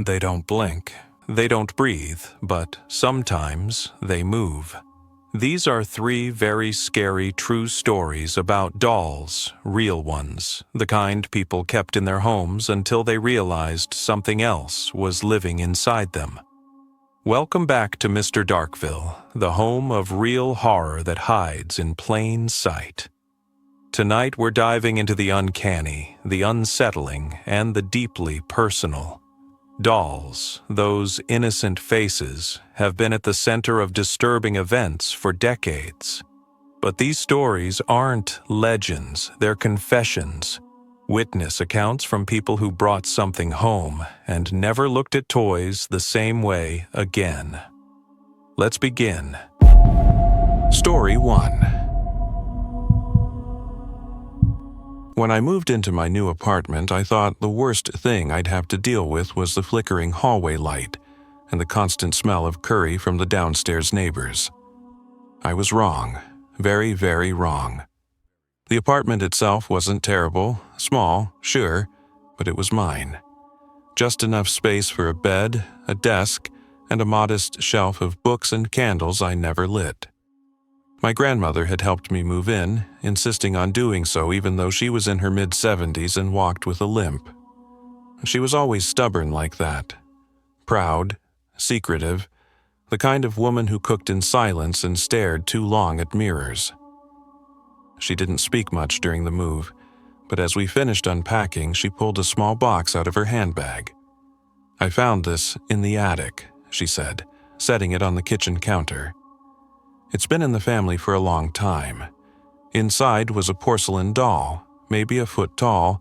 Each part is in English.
They don't blink, they don't breathe, but sometimes they move. These are 3 very scary true stories about dolls, real ones, the kind people kept in their homes until they realized something else was living inside them. Welcome back to Mr. Darkveil, the home of real horror that hides in plain sight. Tonight we're diving into the uncanny, the unsettling, and the deeply personal. Dolls, those innocent faces, have been at the center of disturbing events for decades. But these stories aren't legends, they're confessions. Witness accounts from people who brought something home and never looked at toys the same way again. Let's begin. Story 1. When I moved into my new apartment, I thought the worst thing I'd have to deal with was the flickering hallway light and the constant smell of curry from the downstairs neighbors. I was wrong. Very, very wrong. The apartment itself wasn't terrible, small, sure, but it was mine. Just enough space for a bed, a desk, and a modest shelf of books and candles I never lit. My grandmother had helped me move in, insisting on doing so even though she was in her mid-70s and walked with a limp. She was always stubborn like that. Proud, secretive, the kind of woman who cooked in silence and stared too long at mirrors. She didn't speak much during the move, but as we finished unpacking, she pulled a small box out of her handbag. "I found this in the attic," she said, setting it on the kitchen counter. It's been in the family for a long time. Inside was a porcelain doll, maybe a foot tall,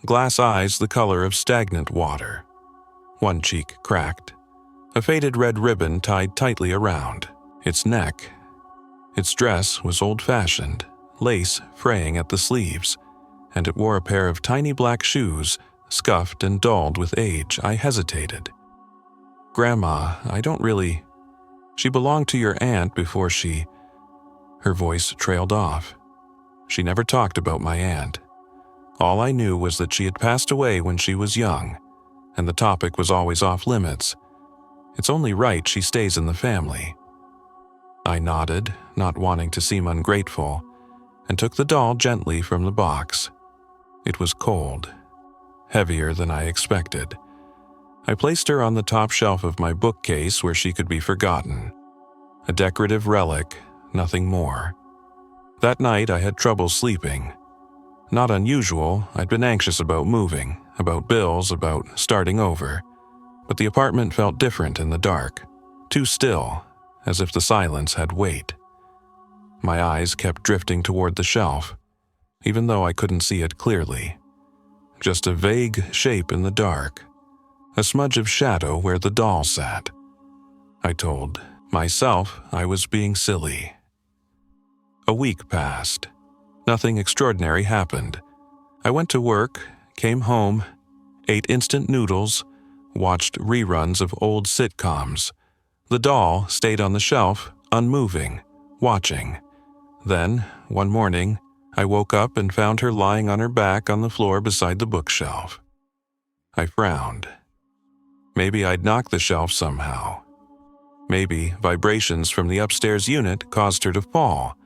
glass eyes the color of stagnant water. One cheek cracked. A faded red ribbon tied tightly around its neck. Its dress was old-fashioned, lace fraying at the sleeves, and it wore a pair of tiny black shoes, scuffed and dulled with age. I hesitated. "Grandma, I don't really... She belonged to your aunt before she..." Her voice trailed off. She never talked about my aunt. All I knew was that she had passed away when she was young, and the topic was always off limits. It's only right she stays in the family. I nodded, not wanting to seem ungrateful, and took the doll gently from the box. It was cold, heavier than I expected. I placed her on the top shelf of my bookcase where she could be forgotten. A decorative relic, nothing more. That night I had trouble sleeping. Not unusual, I'd been anxious about moving, about bills, about starting over. But the apartment felt different in the dark, too still, as if the silence had weight. My eyes kept drifting toward the shelf, even though I couldn't see it clearly. Just a vague shape in the dark. A smudge of shadow where the doll sat. I told myself I was being silly. A week passed. Nothing extraordinary happened. I went to work, came home, ate instant noodles, watched reruns of old sitcoms. The doll stayed on the shelf, unmoving, watching. Then, one morning, I woke up and found her lying on her back on the floor beside the bookshelf. I frowned. Maybe I'd knocked the shelf somehow. Maybe vibrations from the upstairs unit caused her to fall.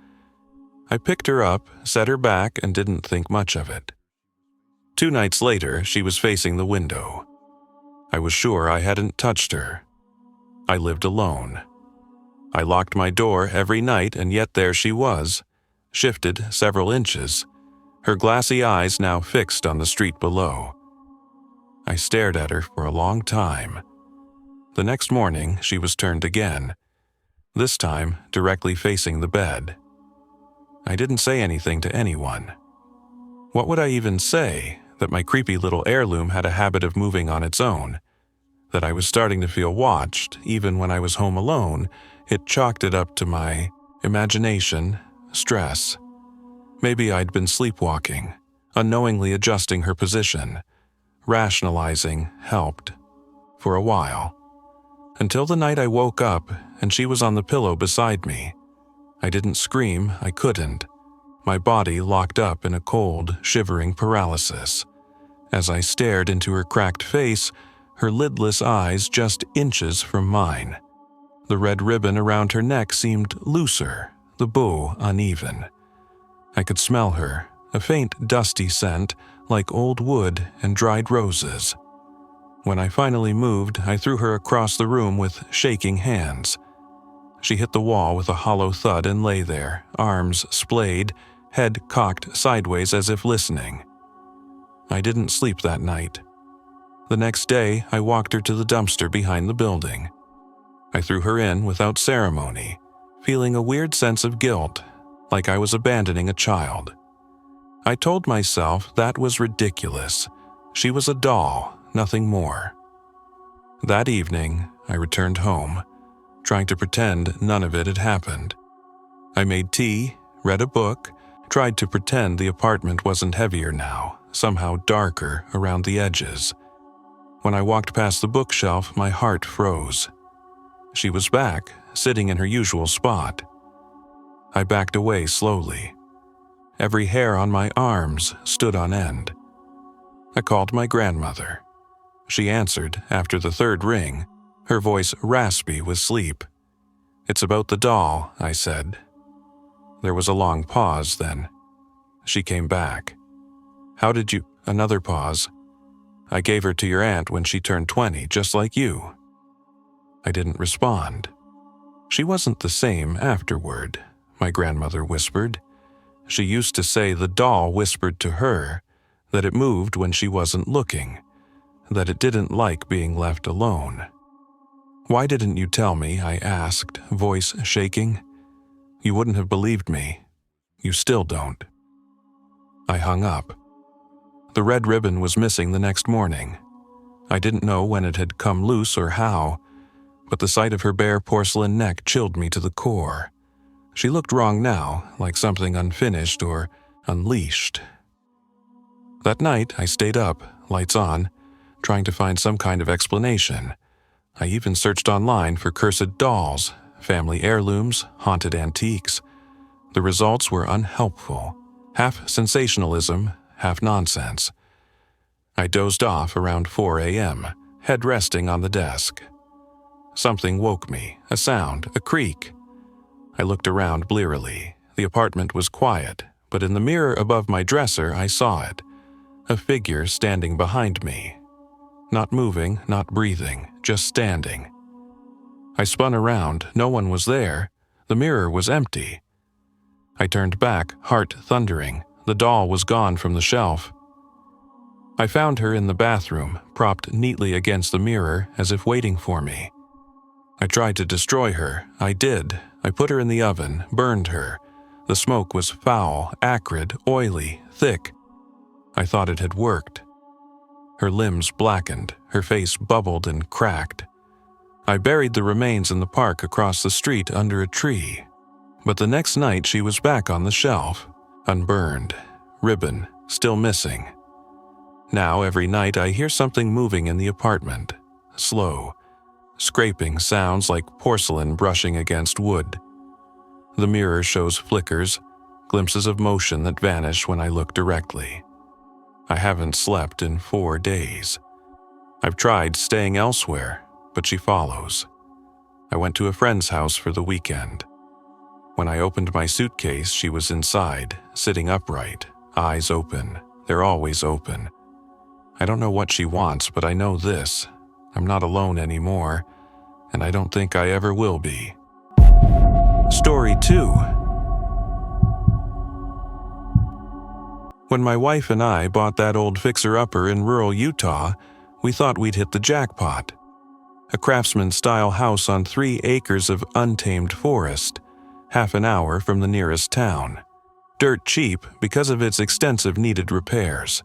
I picked her up, set her back, and didn't think much of it. 2 nights later, she was facing the window. I was sure I hadn't touched her. I lived alone. I locked my door every night, and yet there she was, shifted several inches, her glassy eyes now fixed on the street below. I stared at her for a long time. The next morning, she was turned again, this time directly facing the bed. I didn't say anything to anyone. What would I even say? That my creepy little heirloom had a habit of moving on its own? That I was starting to feel watched, even when I was home alone? It chalked it up to my imagination, stress. Maybe I'd been sleepwalking, unknowingly adjusting her position. Rationalizing helped. For a while. Until the night I woke up and she was on the pillow beside me. I didn't scream, I couldn't. My body locked up in a cold, shivering paralysis. As I stared into her cracked face, her lidless eyes just inches from mine. The red ribbon around her neck seemed looser, the bow uneven. I could smell her, a faint dusty scent like old wood and dried roses. When I finally moved, I threw her across the room with shaking hands. She hit the wall with a hollow thud and lay there, arms splayed, head cocked sideways as if listening. I didn't sleep that night. The next day, I walked her to the dumpster behind the building. I threw her in without ceremony, feeling a weird sense of guilt, like I was abandoning a child. I told myself that was ridiculous. She was a doll, nothing more. That evening, I returned home, trying to pretend none of it had happened. I made tea, read a book, tried to pretend the apartment wasn't heavier now, somehow darker around the edges. When I walked past the bookshelf, my heart froze. She was back, sitting in her usual spot. I backed away slowly. Every hair on my arms stood on end. I called my grandmother. She answered after the third ring, her voice raspy with sleep. "It's about the doll," I said. There was a long pause then. She came back. "How did you—" Another pause. "I gave her to your aunt when she turned 20, just like you." I didn't respond. "She wasn't the same afterward," my grandmother whispered. "She used to say the doll whispered to her, that it moved when she wasn't looking, that it didn't like being left alone." "Why didn't you tell me?" I asked, voice shaking. "You wouldn't have believed me. You still don't." I hung up. The red ribbon was missing the next morning. I didn't know when it had come loose or how, but the sight of her bare porcelain neck chilled me to the core. She looked wrong now, like something unfinished or unleashed. That night, I stayed up, lights on, trying to find some kind of explanation. I even searched online for cursed dolls, family heirlooms, haunted antiques. The results were unhelpful, half sensationalism, half nonsense. I dozed off around 4 a.m., head resting on the desk. Something woke me, a sound, a creak. I looked around blearily. The apartment was quiet, but in the mirror above my dresser I saw it, a figure standing behind me. Not moving, not breathing, just standing. I spun around, no one was there. The mirror was empty. I turned back, heart thundering. The doll was gone from the shelf. I found her in the bathroom, propped neatly against the mirror as if waiting for me. I tried to destroy her. I did. I put her in the oven, burned her. The smoke was foul, acrid, oily, thick. I thought it had worked. Her limbs blackened, her face bubbled and cracked. I buried the remains in the park across the street under a tree. But the next night she was back on the shelf, unburned, ribbon still missing. Now every night I hear something moving in the apartment, slow, scraping sounds like porcelain brushing against wood. The mirror shows flickers, glimpses of motion that vanish when I look directly. I haven't slept in 4 days. I've tried staying elsewhere, but she follows. I went to a friend's house for the weekend. When I opened my suitcase, she was inside, sitting upright, eyes open. They're always open. I don't know what she wants, but I know this. I'm not alone anymore, and I don't think I ever will be. Story 2. When my wife and I bought that old fixer-upper in rural Utah, we thought we'd hit the jackpot. A craftsman-style house on 3 acres of untamed forest, half an hour from the nearest town. Dirt cheap because of its extensive needed repairs.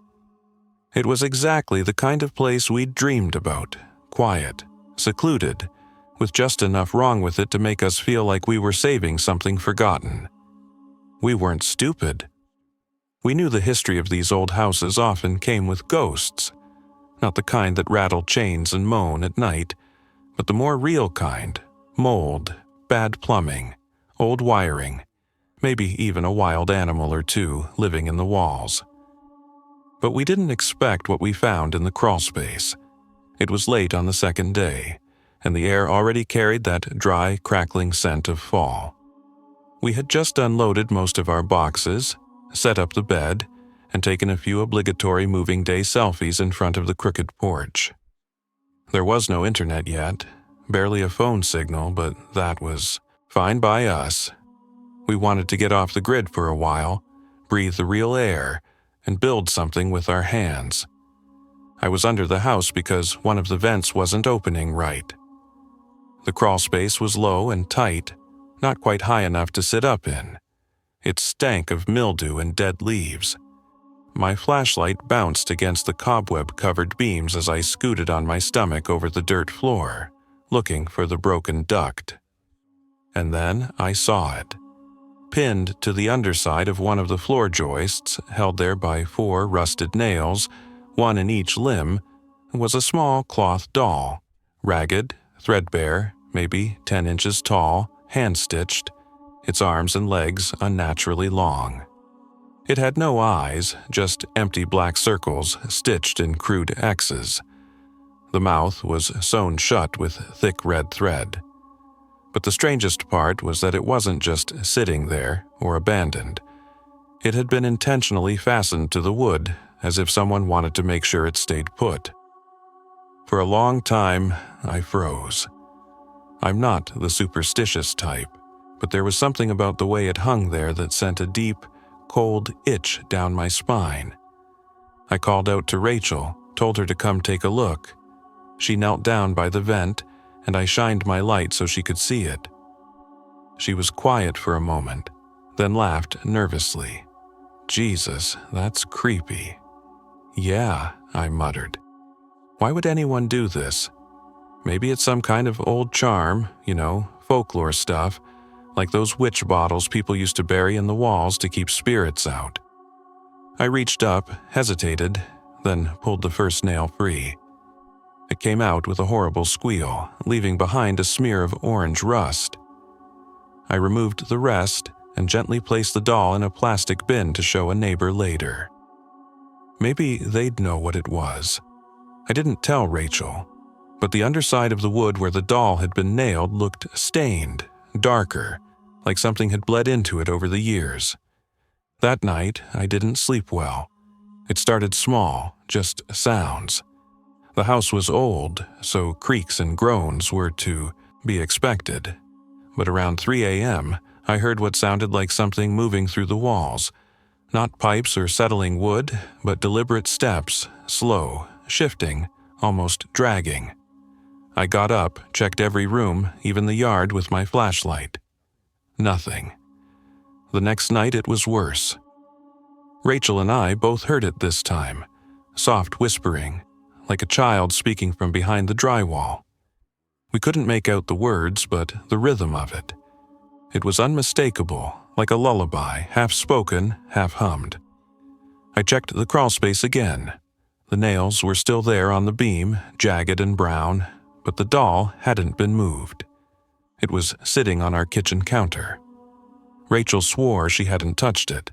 It was exactly the kind of place we'd dreamed about, quiet, secluded, with just enough wrong with it to make us feel like we were saving something forgotten. We weren't stupid. We knew the history of these old houses often came with ghosts, not the kind that rattle chains and moan at night, but the more real kind, mold, bad plumbing, old wiring, maybe even a wild animal or two living in the walls. But we didn't expect what we found in the crawlspace. It was late on the second day, and the air already carried that dry, crackling scent of fall. We had just unloaded most of our boxes, set up the bed, and taken a few obligatory moving day selfies in front of the crooked porch. There was no internet yet, barely a phone signal, but that was fine by us. We wanted to get off the grid for a while, breathe the real air, and build something with our hands. I was under the house because one of the vents wasn't opening right. The crawl space was low and tight, not quite high enough to sit up in. It stank of mildew and dead leaves. My flashlight bounced against the cobweb-covered beams as I scooted on my stomach over the dirt floor, looking for the broken duct. And then I saw it. Pinned to the underside of one of the floor joists, held there by 4 rusted nails, one in each limb, was a small cloth doll, ragged, threadbare, maybe 10 inches tall, hand-stitched, its arms and legs unnaturally long. It had no eyes, just empty black circles stitched in crude X's. The mouth was sewn shut with thick red thread. But the strangest part was that it wasn't just sitting there or abandoned. It had been intentionally fastened to the wood, as if someone wanted to make sure it stayed put. For a long time, I froze. I'm not the superstitious type, but there was something about the way it hung there that sent a deep, cold itch down my spine. I called out to Rachel, told her to come take a look. She knelt down by the vent, and I shined my light so she could see it. She was quiet for a moment, then laughed nervously. Jesus, that's creepy. Yeah, I muttered. Why would anyone do this? Maybe it's some kind of old charm, folklore stuff, like those witch bottles people used to bury in the walls to keep spirits out. I reached up, hesitated, then pulled the first nail free. It came out with a horrible squeal, leaving behind a smear of orange rust. I removed the rest and gently placed the doll in a plastic bin to show a neighbor later. Maybe they'd know what it was. I didn't tell Rachel, but the underside of the wood where the doll had been nailed looked stained, darker, like something had bled into it over the years. That night, I didn't sleep well. It started small, just sounds. The house was old, so creaks and groans were to be expected. But around 3 a.m., I heard what sounded like something moving through the walls. Not pipes or settling wood, but deliberate steps, slow, shifting, almost dragging. I got up, checked every room, even the yard, with my flashlight. Nothing. The next night it was worse. Rachel and I both heard it this time, soft whispering, like a child speaking from behind the drywall. We couldn't make out the words, but the rhythm of it. It was unmistakable, like a lullaby, half spoken, half hummed. I checked the crawlspace again. The nails were still there on the beam, jagged and brown, but the doll hadn't been moved. It was sitting on our kitchen counter. Rachel swore she hadn't touched it.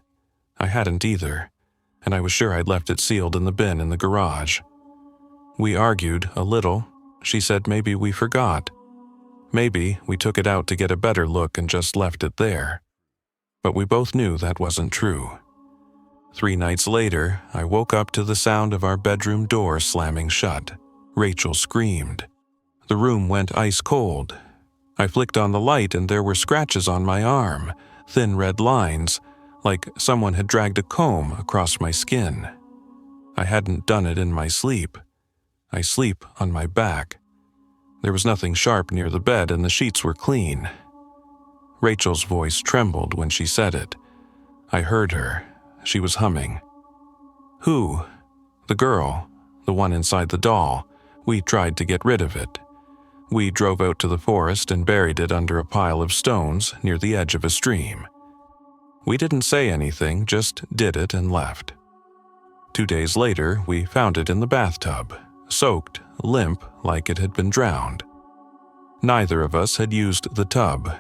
I hadn't either, and I was sure I'd left it sealed in the bin in the garage. We argued a little. She said maybe we forgot. Maybe we took it out to get a better look and just left it there. But we both knew that wasn't true. 3 nights later, I woke up to the sound of our bedroom door slamming shut. Rachel screamed. The room went ice cold. I flicked on the light and there were scratches on my arm, thin red lines, like someone had dragged a comb across my skin. I hadn't done it in my sleep. I sleep on my back. There was nothing sharp near the bed and the sheets were clean. Rachel's voice trembled when she said it. I heard her. She was humming. Who? The girl, the one inside the doll. We tried to get rid of it. We drove out to the forest and buried it under a pile of stones near the edge of a stream. We didn't say anything, just did it and left. 2 days later, we found it in the bathtub, soaked, limp, like it had been drowned. Neither of us had used the tub.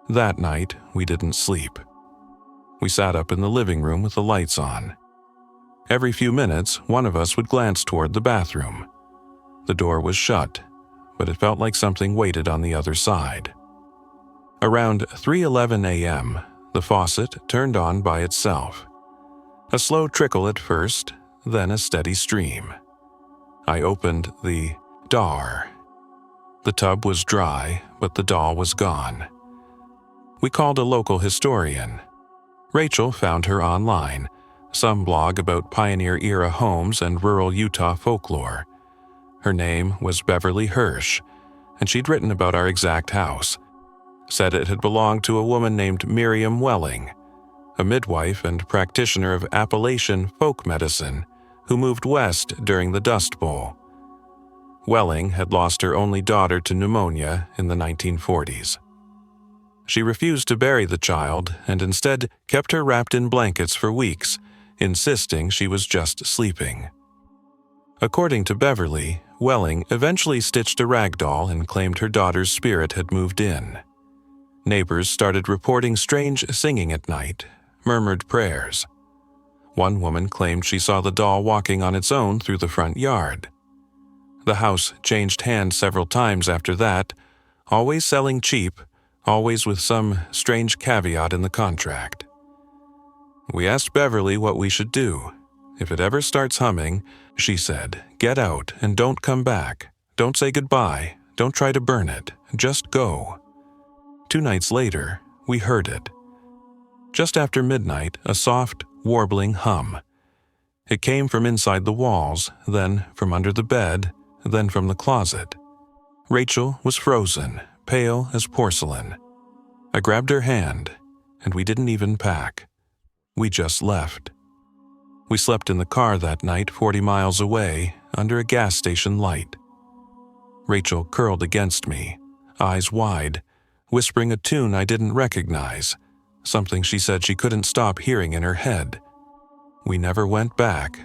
That night, we didn't sleep. We sat up in the living room with the lights on. Every few minutes, one of us would glance toward the bathroom. The door was shut, but it felt like something waited on the other side. Around 3:11 a.m., the faucet turned on by itself. A slow trickle at first, then a steady stream. I opened the door. The tub was dry, but the doll was gone. We called a local historian. Rachel found her online, some blog about pioneer-era homes and rural Utah folklore. Her name was Beverly Hirsch, and she'd written about our exact house. Said it had belonged to a woman named Miriam Welling, a midwife and practitioner of Appalachian folk medicine who moved west during the Dust Bowl. Welling had lost her only daughter to pneumonia in the 1940s. She refused to bury the child and instead kept her wrapped in blankets for weeks, insisting she was just sleeping. According to Beverly, Welling eventually stitched a rag doll and claimed her daughter's spirit had moved in. Neighbors started reporting strange singing at night, murmured prayers. One woman claimed she saw the doll walking on its own through the front yard. The house changed hands several times after that, always selling cheap, always with some strange caveat in the contract. We asked Beverly what we should do. If it ever starts humming, she said, get out and don't come back. Don't say goodbye. Don't try to burn it. Just go. 2 nights later, we heard it. Just after midnight, a soft, warbling hum. It came from inside the walls, then from under the bed, then from the closet. Rachel was frozen, pale as porcelain. I grabbed her hand, and we didn't even pack. We just left. We slept in the car that night 40 miles away, under a gas station light. Rachel curled against me, eyes wide, whispering a tune I didn't recognize, something she said she couldn't stop hearing in her head. We never went back.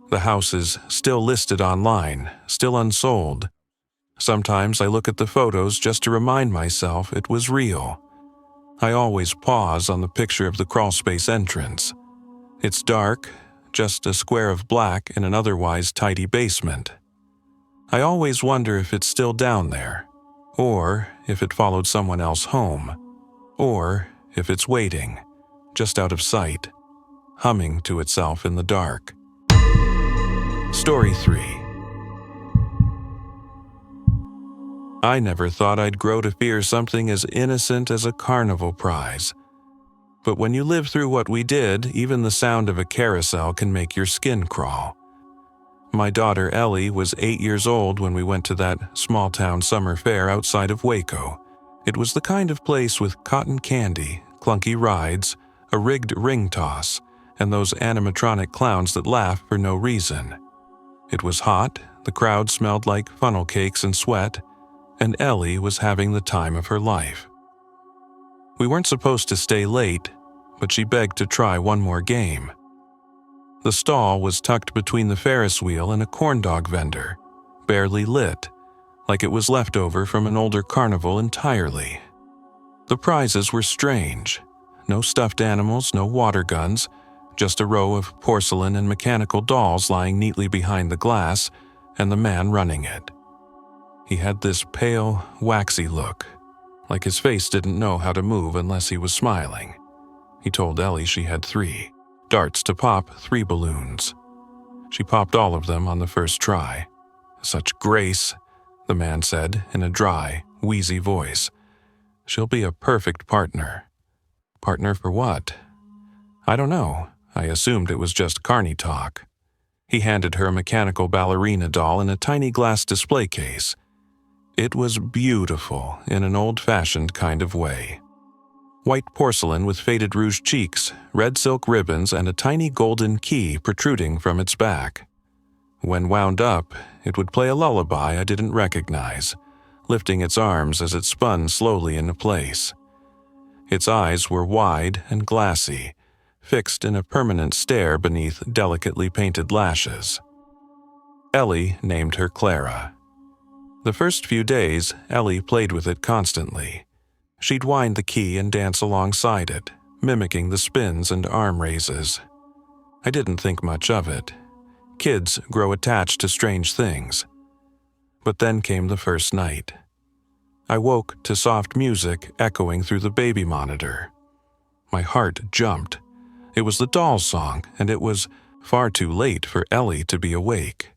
The house is still listed online, still unsold. Sometimes I look at the photos just to remind myself it was real. I always pause on the picture of the crawlspace entrance. It's dark, just a square of black in an otherwise tidy basement. I always wonder if it's still down there, or if it followed someone else home, or if it's waiting, just out of sight, humming to itself in the dark. Story 3. I never thought I'd grow to fear something as innocent as a carnival prize. But when you live through what we did, even the sound of a carousel can make your skin crawl. My daughter Ellie was 8 years old when we went to that small-town summer fair outside of Waco. It was the kind of place with cotton candy, clunky rides, a rigged ring toss, and those animatronic clowns that laugh for no reason. It was hot, the crowd smelled like funnel cakes and sweat, and Ellie was having the time of her life. We weren't supposed to stay late, but she begged to try one more game. The stall was tucked between the Ferris wheel and a corn dog vendor, barely lit, like it was left over from an older carnival entirely. The prizes were strange. No stuffed animals, no water guns, just a row of porcelain and mechanical dolls lying neatly behind the glass, and the man running it. He had this pale, waxy look, like his face didn't know how to move unless he was smiling. He told Ellie she had 3 darts to pop 3 balloons. She popped all of them on the first try. Such grace, the man said in a dry, wheezy voice. She'll be a perfect partner. Partner for what? I don't know. I assumed it was just carny talk. He handed her a mechanical ballerina doll in a tiny glass display case. It was beautiful in an old-fashioned kind of way. White porcelain with faded rouge cheeks, red silk ribbons, and a tiny golden key protruding from its back. When wound up, it would play a lullaby I didn't recognize, lifting its arms as it spun slowly into place. Its eyes were wide and glassy, fixed in a permanent stare beneath delicately painted lashes. Ellie named her Clara. The first few days, Ellie played with it constantly. She'd wind the key and dance alongside it, mimicking the spins and arm raises. I didn't think much of it. Kids grow attached to strange things. But then came the first night. I woke to soft music echoing through the baby monitor. My heart jumped. It was the doll's song, and it was far too late for Ellie to be awake.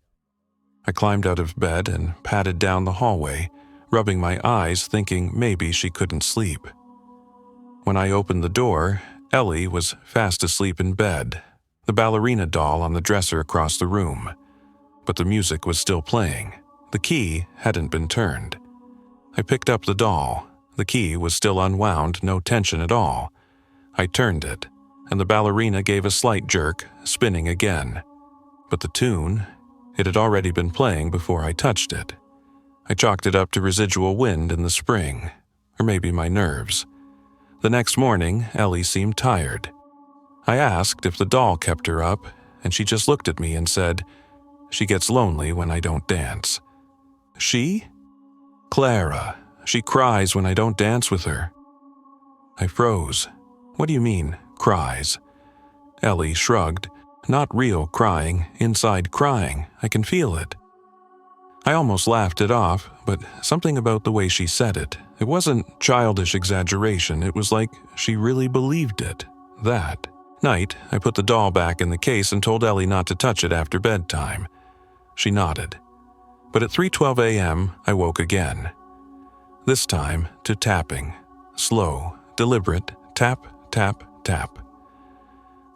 I climbed out of bed and padded down the hallway, rubbing my eyes thinking maybe she couldn't sleep. When I opened the door, Ellie was fast asleep in bed, the ballerina doll on the dresser across the room. But the music was still playing. The key hadn't been turned. I picked up the doll. The key was still unwound, no tension at all. I turned it, and the ballerina gave a slight jerk, spinning again. But the tune, it had already been playing before I touched it. I chalked it up to residual wind in the spring, or maybe my nerves. The next morning, Ellie seemed tired. I asked if the doll kept her up, and she just looked at me and said, "She gets lonely when I don't dance." She? Clara. She cries when I don't dance with her. I froze. What do you mean, cries? Ellie shrugged. Not real crying, inside crying. I can feel it. I almost laughed it off, but something about the way she said it. It wasn't childish exaggeration. It was like she really believed it. That night, I put the doll back in the case and told Ellie not to touch it after bedtime. She nodded. But at 3:12 a.m., I woke again. This time to tapping. Slow, deliberate, tap, tap, tap.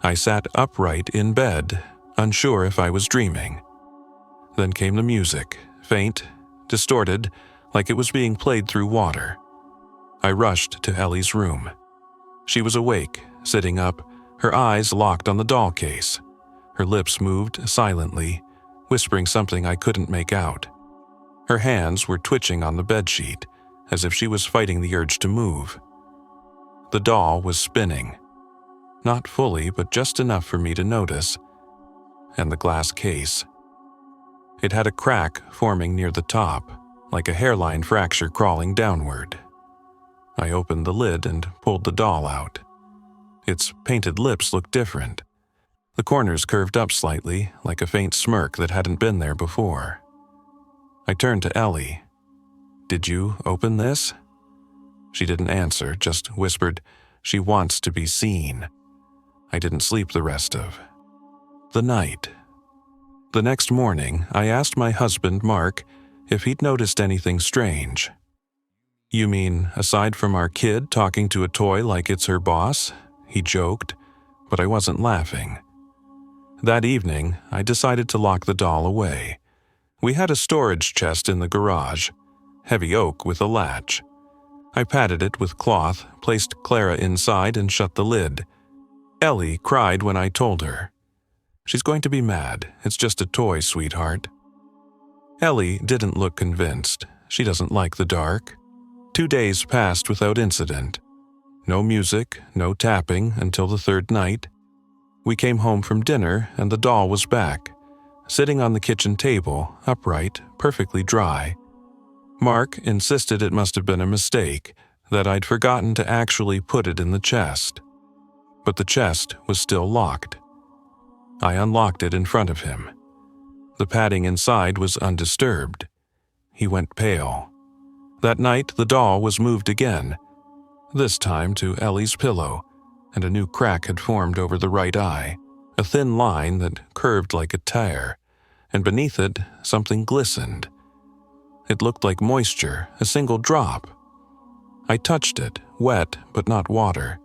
I sat upright in bed, unsure if I was dreaming. Then came the music, faint, distorted, like it was being played through water. I rushed to Ellie's room. She was awake, sitting up, her eyes locked on the doll case. Her lips moved silently, whispering something I couldn't make out. Her hands were twitching on the bedsheet, as if she was fighting the urge to move. The doll was spinning. Not fully, but just enough for me to notice. And the glass case. It had a crack forming near the top, like a hairline fracture crawling downward. I opened the lid and pulled the doll out. Its painted lips looked different. The corners curved up slightly, like a faint smirk that hadn't been there before. I turned to Ellie. "Did you open this?" She didn't answer, just whispered, "She wants to be seen." I didn't sleep the rest of the night. The next morning, I asked my husband, Mark, if he'd noticed anything strange. "You mean, aside from our kid talking to a toy like it's her boss?" He joked, but I wasn't laughing. That evening, I decided to lock the doll away. We had a storage chest in the garage, heavy oak with a latch. I padded it with cloth, placed Clara inside, and shut the lid. Ellie cried when I told her. "She's going to be mad. It's just a toy, sweetheart." Ellie didn't look convinced. She doesn't like the dark. 2 days passed without incident. No music, no tapping until the third night. We came home from dinner and the doll was back, sitting on the kitchen table, upright, perfectly dry. Mark insisted it must have been a mistake, that I'd forgotten to actually put it in the chest. But the chest was still locked. I unlocked it in front of him. The padding inside was undisturbed. He went pale. That night, the doll was moved again, this time to Ellie's pillow, and a new crack had formed over the right eye, a thin line that curved like a tear, and beneath it, something glistened. It looked like moisture, a single drop. I touched it, wet but not water.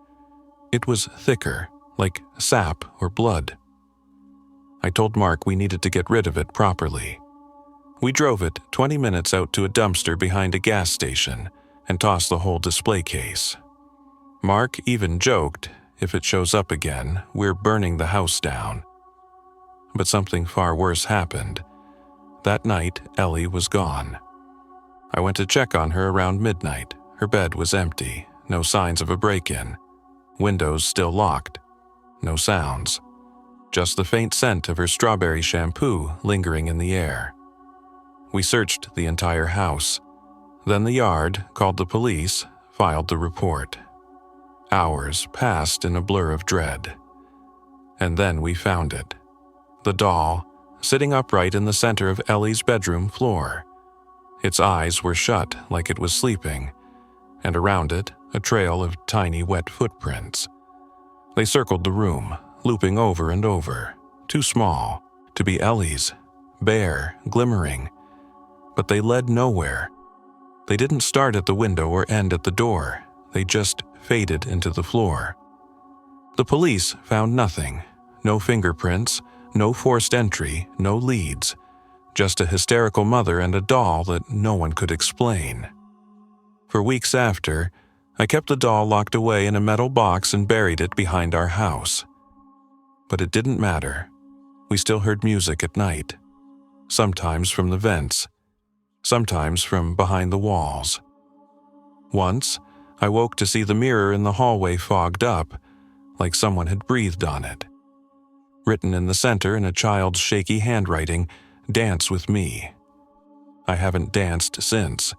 It was thicker, like sap or blood. I told Mark we needed to get rid of it properly. We drove it 20 minutes out to a dumpster behind a gas station and tossed the whole display case. Mark even joked, if it shows up again, we're burning the house down. But something far worse happened. That night, Ellie was gone. I went to check on her around midnight. Her bed was empty, no signs of a break-in. Windows still locked. No sounds. Just the faint scent of her strawberry shampoo lingering in the air. We searched the entire house. Then the yard, called the police, filed the report. Hours passed in a blur of dread. And then we found it. The doll, sitting upright in the center of Ellie's bedroom floor. Its eyes were shut like it was sleeping, and around it, a trail of tiny wet footprints. They circled the room, looping over and over, too small to be Ellie's, bare, glimmering. But they led nowhere. They didn't start at the window or end at the door. They just faded into the floor. The police found nothing. No fingerprints, no forced entry, no leads. Just a hysterical mother and a doll that no one could explain. For weeks after, I kept the doll locked away in a metal box and buried it behind our house. But it didn't matter. We still heard music at night. Sometimes from the vents. Sometimes from behind the walls. Once, I woke to see the mirror in the hallway fogged up, like someone had breathed on it. Written in the center in a child's shaky handwriting, "Dance with me." I haven't danced since,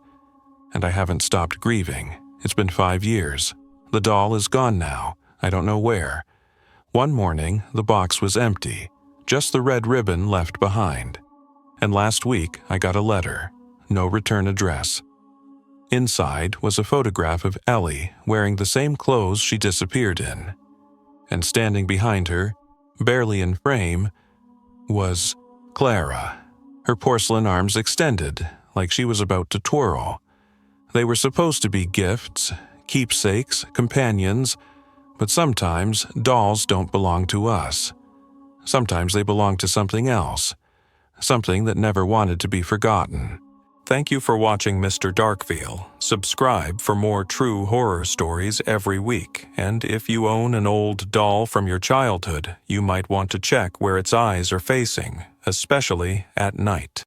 and I haven't stopped grieving. It's been 5 years. The doll is gone now. I don't know where. One morning, the box was empty, just the red ribbon left behind. And last week, I got a letter. No return address. Inside was a photograph of Ellie wearing the same clothes she disappeared in. And standing behind her, barely in frame, was Clara, her porcelain arms extended like she was about to twirl. They were supposed to be gifts, keepsakes, companions, but sometimes dolls don't belong to us. Sometimes they belong to something else, something that never wanted to be forgotten. Thank you for watching Mr. Darkveil. Subscribe for more true horror stories every week, and if you own an old doll from your childhood, you might want to check where its eyes are facing, especially at night.